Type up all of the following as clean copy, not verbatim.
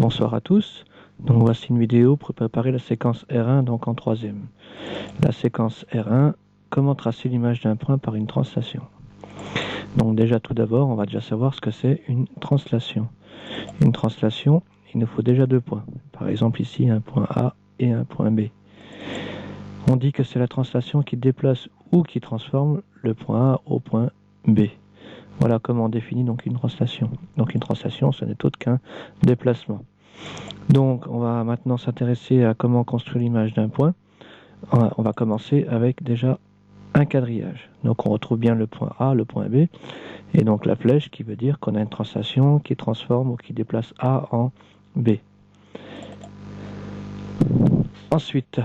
Bonsoir à tous. Donc voici une vidéo pour préparer la séquence R1 donc en troisième. La séquence R1, comment tracer l'image d'un point par une translation. Donc déjà tout d'abord, on va déjà savoir ce que c'est une translation. Une translation, il nous faut déjà deux points. Par exemple ici un point A et un point B. On dit que c'est la translation qui déplace ou qui transforme le point A au point B. Voilà comment on définit donc une translation. Donc une translation, ce n'est autre qu'un déplacement. Donc on va maintenant s'intéresser à comment construire l'image d'un point. On va commencer avec déjà un quadrillage. Donc on retrouve bien le point A, le point B, et donc la flèche qui veut dire qu'on a une translation qui transforme ou qui déplace A en B. Ensuite,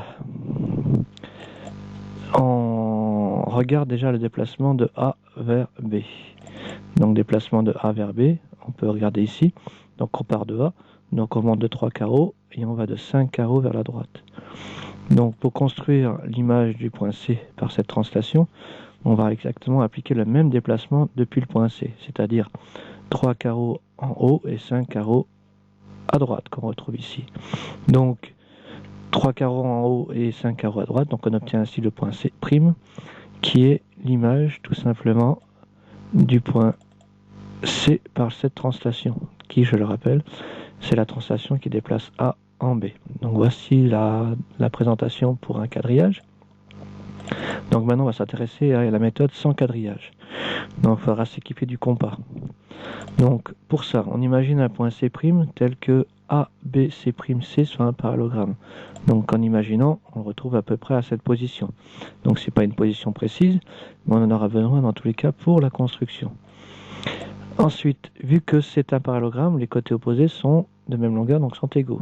on regarde déjà le déplacement de A vers B. Donc déplacement de A vers B, on peut regarder ici. Donc on part de A, donc on monte de 3 carreaux et on va de 5 carreaux vers la droite. Donc pour construire l'image du point C par cette translation, on va exactement appliquer le même déplacement depuis le point C, c'est-à-dire 3 carreaux en haut et 5 carreaux à droite qu'on retrouve ici. Donc 3 carreaux en haut et 5 carreaux à droite, donc on obtient ainsi le point C' qui est l'image tout simplement du point C par cette translation, qui, je le rappelle, c'est la translation qui déplace A en B. Donc voici la présentation pour un quadrillage. Donc maintenant on va s'intéresser à la méthode sans quadrillage. Donc il faudra s'équiper du compas. Donc pour ça, on imagine un point C' tel que ABC'C soit un parallélogramme. Donc en imaginant, on le retrouve à peu près à cette position. Donc c'est pas une position précise, mais on en aura besoin dans tous les cas pour la construction. Ensuite, vu que c'est un parallélogramme, les côtés opposés sont de même longueur, donc sont égaux.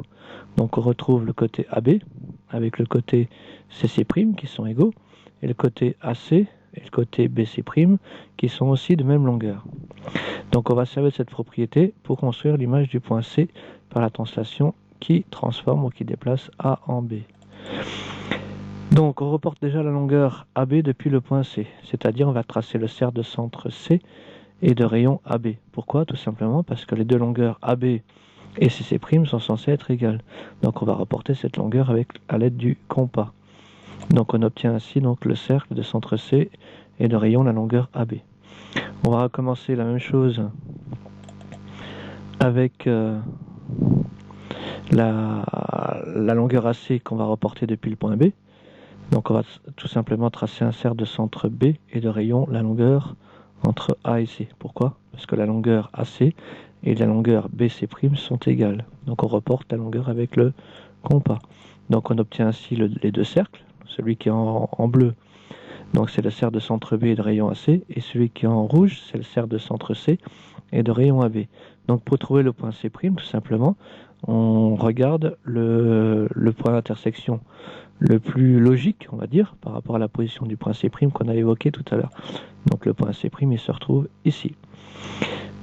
Donc on retrouve le côté AB avec le côté CC' qui sont égaux, et le côté AC et le côté BC' qui sont aussi de même longueur. Donc on va servir de cette propriété pour construire l'image du point C par la translation qui transforme ou qui déplace A en B. Donc on reporte déjà la longueur AB depuis le point C, c'est-à-dire on va tracer le cercle de centre C et de rayon AB. Pourquoi? Tout simplement parce que les deux longueurs AB et CC' sont censées être égales. Donc on va reporter cette longueur à l'aide du compas. Donc on obtient ainsi donc le cercle de centre C et de rayon la longueur AB. On va recommencer la même chose avec la longueur AC qu'on va reporter depuis le point B. Donc on va tout simplement tracer un cercle de centre B et de rayon la longueur entre A et C. Pourquoi? Parce que la longueur AC et la longueur BC' sont égales. Donc on reporte la longueur avec le compas. Donc on obtient ainsi les deux cercles. Celui qui est en bleu, donc c'est le cercle de centre B et de rayon AC, et celui qui est en rouge, c'est le cercle de centre C et de rayon AB. Donc pour trouver le point C', tout simplement, on regarde le point d'intersection le plus logique, on va dire, par rapport à la position du point C' qu'on a évoqué tout à l'heure. Donc le point C', il se retrouve ici.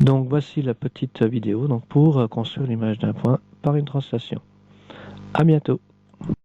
Donc voici la petite vidéo donc pour construire l'image d'un point par une translation. À bientôt.